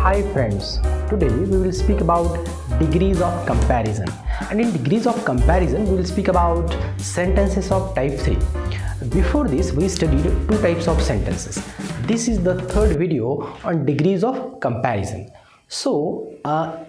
Hi friends, today we will speak about degrees of comparison, and in degrees of comparison we will speak about sentences of type 3. Before this we studied two types of sentences. This is the third video on degrees of comparison. So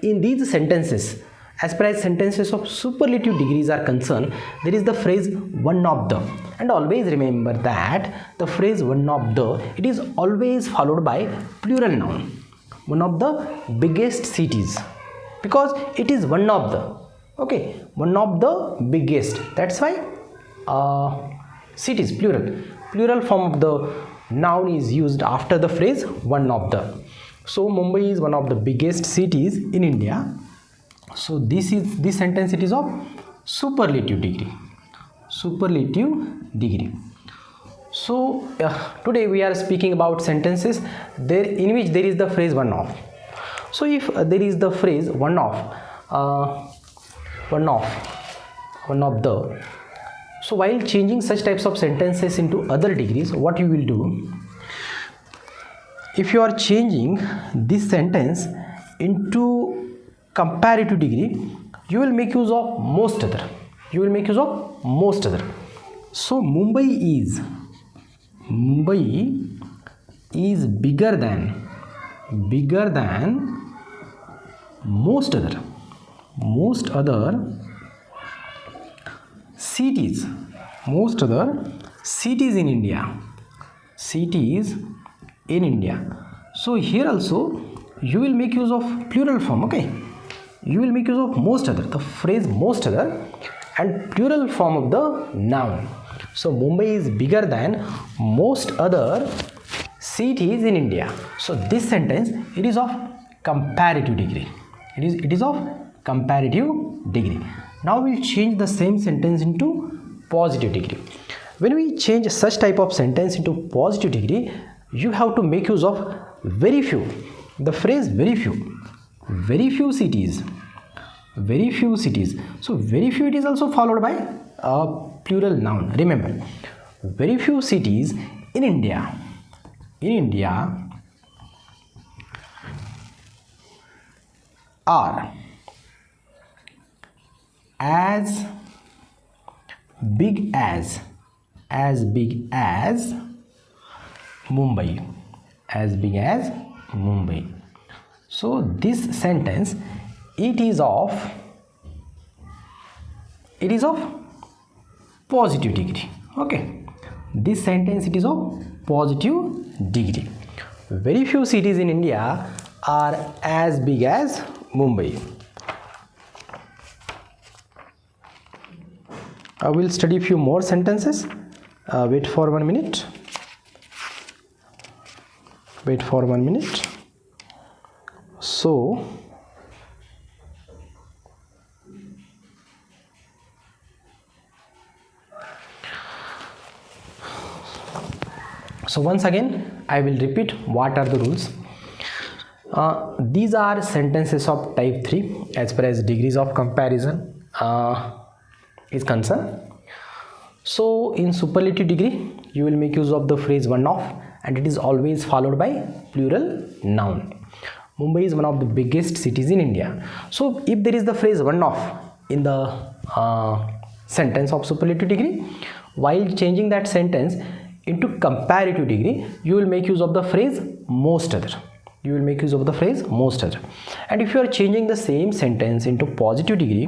in these sentences, as far as sentences of superlative degrees are concerned, there is the phrase one of the, and always remember that the phrase one of the, it is always followed by plural noun. One of the biggest cities, because it is one of the, okay, one of the biggest, that's why cities, plural form of the noun is used after the phrase one of the. So Mumbai is one of the biggest cities in India. So this sentence, it is of superlative degree. So today we are speaking about sentences there in which there is the phrase one of. So if there is the phrase one of the, so while changing such types of sentences into other degrees, what you will do, if you are changing this sentence into comparative degree, you will make use of most other. So Mumbai is bigger than most other cities in India. So here also you will make use of plural form, okay? You will make use of most other, the phrase most other, and plural form of the noun. So Mumbai is bigger than most other cities in India. So this sentence, it is of comparative degree. It is of comparative degree. Now we will change the same sentence into positive degree. When we change such type of sentence into positive degree, you have to make use of very few. The phrase very few cities. So very few, it is also followed by a plural noun. Remember, very few cities in India are as big as Mumbai. So this sentence, it is of positive degree, okay? This sentence, it is of positive degree. Very few cities in India are as big as Mumbai. I will study a few more sentences. Wait for 1 minute. So once again I will repeat what are the rules. These are sentences of type 3 as far as degrees of comparison is concerned. So in superlative degree, you will make use of the phrase one of, and it is always followed by plural noun. Mumbai is one of the biggest cities in India. So if there is the phrase one of in the sentence of superlative degree, while changing that sentence into comparative degree, you will make use of the phrase most other. And if you are changing the same sentence into positive degree,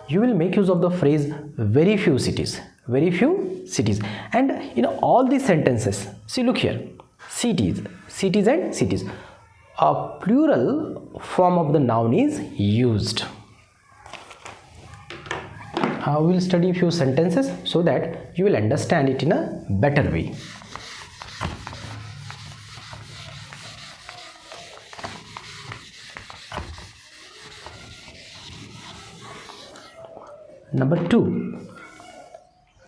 you will make use of the phrase very few cities. And in all these sentences, see, look here, cities and cities, a plural form of the noun is used. We will study a few sentences so that you will understand it in a better way. Number 2.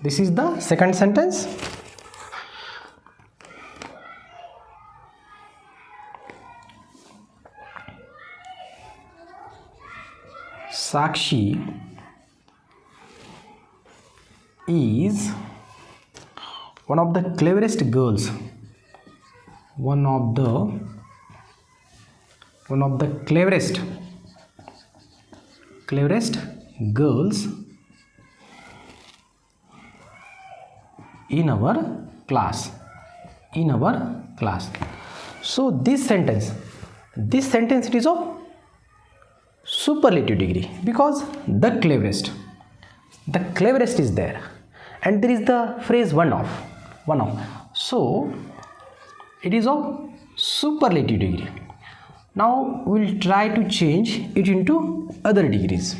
This is the second sentence. Sakshi is one of the cleverest girls one of the cleverest girls in our class. So this sentence it is of superlative degree, because the cleverest is there, and there is the phrase one of, so it is of superlative degree. Now we will try to change it into other degrees.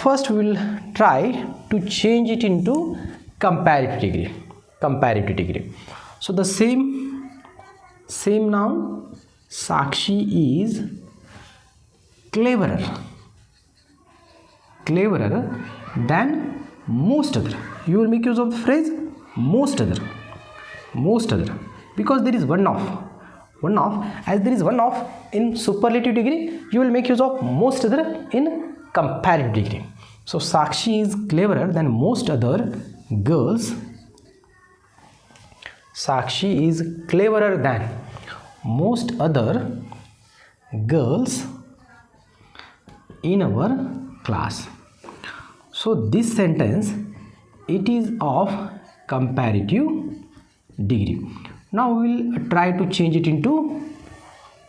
First we will try to change it into comparative degree. So the same noun, Sakshi is cleverer than most other. You will make use of the phrase most other, because there is one of. As there is one of in superlative degree, you will make use of most other in comparative degree. So Sakshi is cleverer than most other girls. Sakshi is cleverer than most other girls in our class. So this sentence, it is of comparative degree. Now we will try to change it into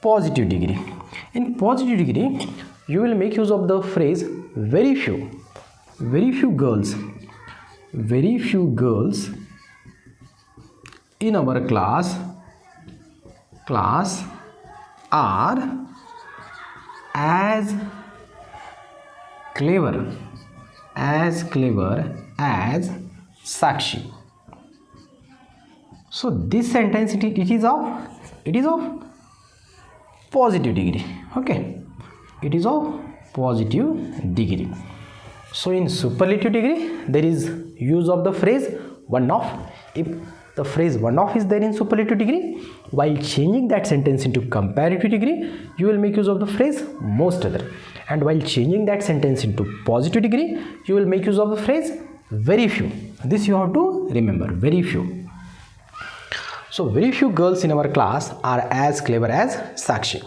positive degree. In positive degree, you will make use of the phrase very few girls in our class are as clever as Sakshi. So this sentence it is of positive degree. Okay, it is of positive degree. So in superlative degree, there is use of the phrase one of. If the phrase one of is there in superlative degree, while changing that sentence into comparative degree, you will make use of the phrase most other. And while changing that sentence into positive degree, you will make use of the phrase very few. This you have to remember, very few. So very few girls in our class are as clever as Sakshi.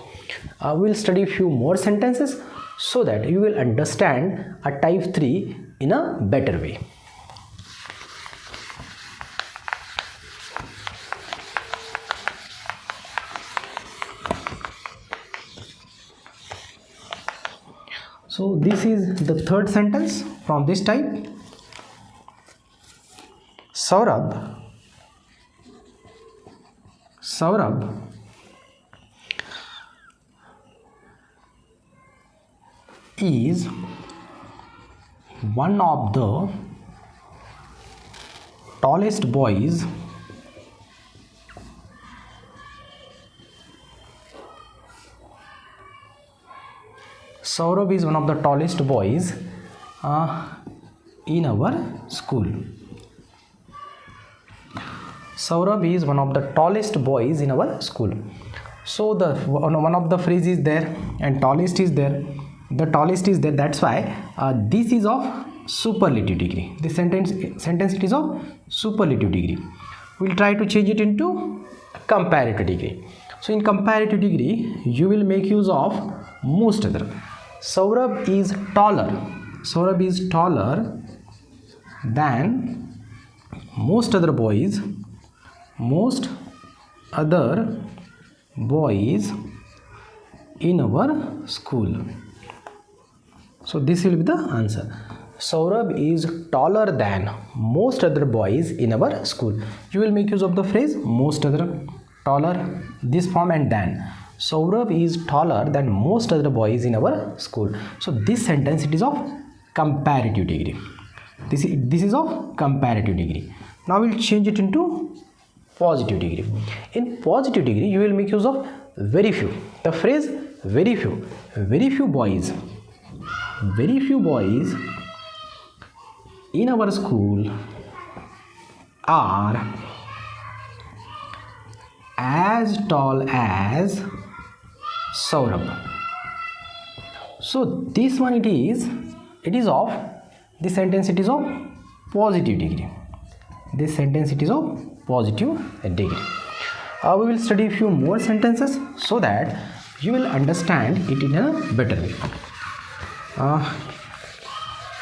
We will study a few more sentences so that you will understand a type 3 in a better way. So this is the third sentence from this type. Saurabh is one of the tallest boys Saurabh is one of the tallest boys in our school. Saurabh is one of the tallest boys in our school. So the one of the phrase is there and tallest is there. The tallest is there. That's why this is of superlative degree. This sentence it is of superlative degree. We'll try to change it into comparative degree. So in comparative degree, you will make use of most other. Saurabh is taller. Saurabh is taller than most other boys in our school. So this will be the answer. Saurabh is taller than most other boys in our school. You will make use of the phrase most other, taller, this form and than. Saurabh is taller than most other boys in our school. So this sentence it is of comparative degree. This is of comparative degree. Now we will change it into positive degree. In positive degree, you will make use of very few. The phrase very few boys in our school are as tall as Saurabh. So this one this sentence it is of positive degree. This sentence it is of positive degree. we will study a few more sentences so that you will understand it in a better way.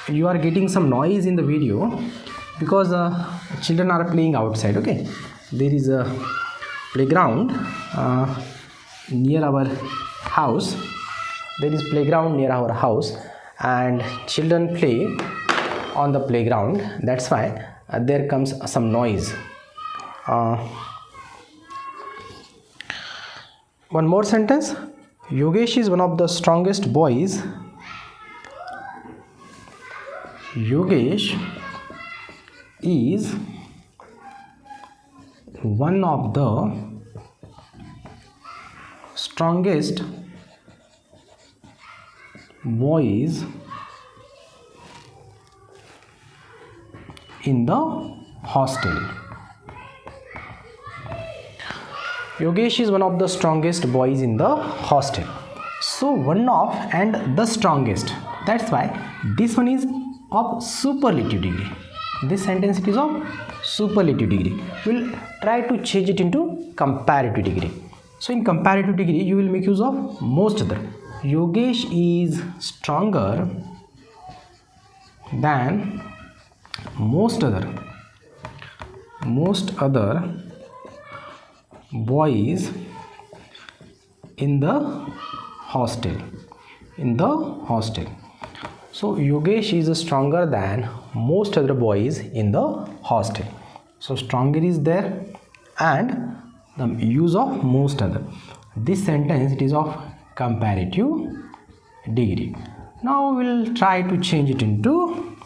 You are getting some noise in the video because children are playing outside. Okay, there is a playground near our house. There is playground near our house and children play on the playground. That's why there comes some noise. One more sentence. Yogesh is one of the strongest boys. Yogesh is one of the strongest boys in the hostel. Yogesh is one of the strongest boys in the hostel. So one of and the strongest, that's why this one is of superlative degree. This sentence it is of superlative degree. We'll try to change it into comparative degree. So in comparative degree you will make use of most other. Yogesh is stronger than most other boys in the hostel. So Yogesh is stronger than most other boys in the hostel. So stronger is there and the use of most other. This sentence it is of comparative degree. Now we will try to change it into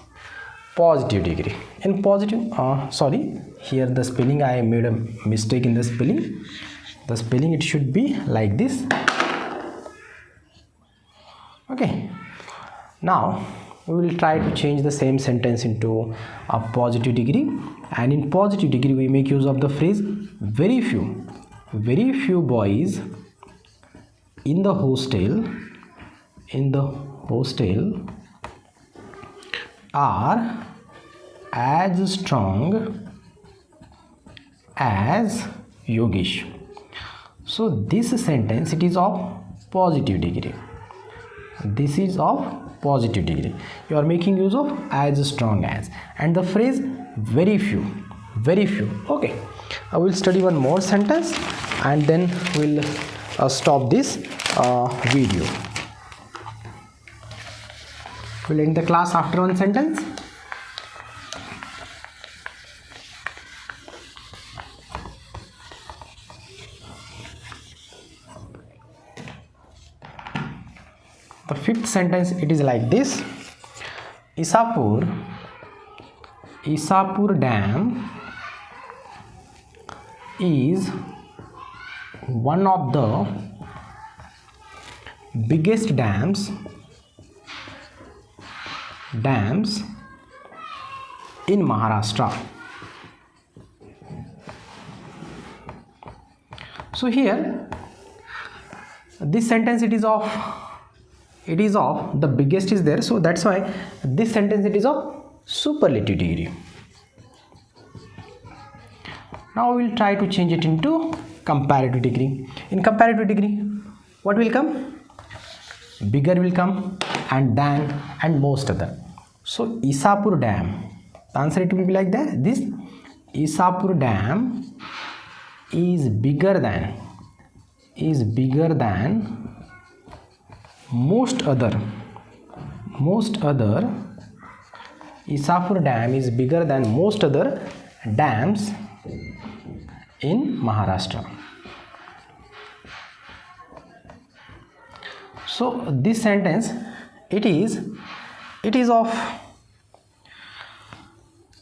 positive degree. In positive, here the spelling I made a mistake in the spelling. The spelling it should be like this. Okay. Now we will try to change the same sentence into a positive degree, and in positive degree we make use of the phrase very few boys in the hostel are as strong as Yogesh. So this sentence it is of positive degree. This is of positive degree. You are making use of as strong as and the phrase very few. Okay, I will study one more sentence and then we'll stop this video. We'll end the class after one sentence. The fifth sentence it is like this. Isapur Dam is one of the biggest dams in Maharashtra. So here this sentence it is of the biggest is there, so that's why this sentence it is of superlative degree. Now we will try to change it into comparative degree. In comparative degree what will come? Bigger will come and than and most other. So Isapur Dam, the answer it will be like that. This Isapur Dam is bigger than most other. Isapur Dam is bigger than most other dams in Maharashtra. So this sentence it is of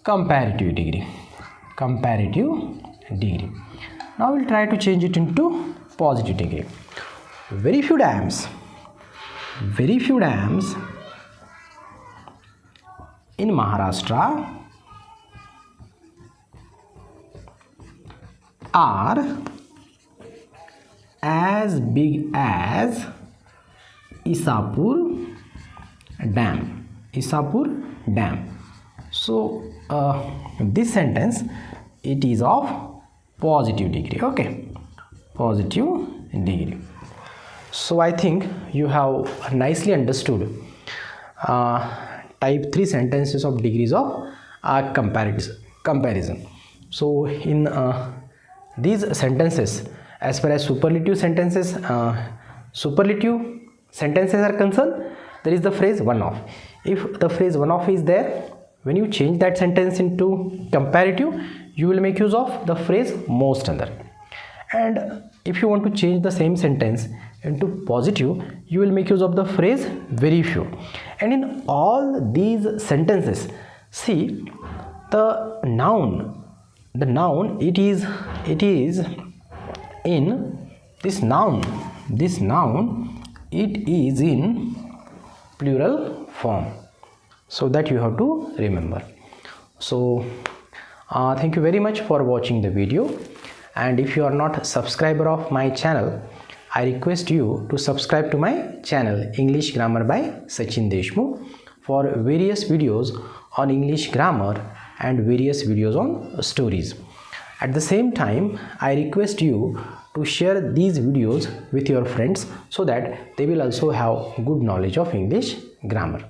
comparative degree. Now we'll try to change it into positive degree. Very few dams in Maharashtra are as big as Isapur Dam. So this sentence it is of positive degree. Okay, positive degree. So I think you have nicely understood type 3 sentences of degrees of comparison. So in these sentences, as far as superlative sentences are concerned, there is the phrase one of. If the phrase one of is there, when you change that sentence into comparative, you will make use of the phrase most other. And if you want to change the same sentence into positive, you will make use of the phrase very few. And in all these sentences, see, the noun it is in this noun it is in plural form, so that you have to remember. So thank you very much for watching the video, and if you are not a subscriber of my channel, I request you to subscribe to my channel English Grammar by Sachin Deshmukh for various videos on English grammar and various videos on stories. At the same time, I request you to share these videos with your friends so that they will also have good knowledge of English grammar.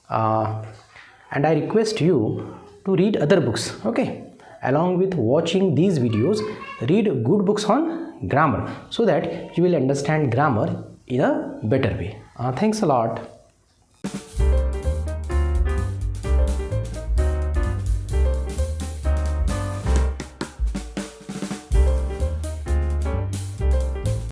And I request you to read other books, okay? Along with watching these videos, read good books on grammar so that you will understand grammar in a better way. Thanks a lot.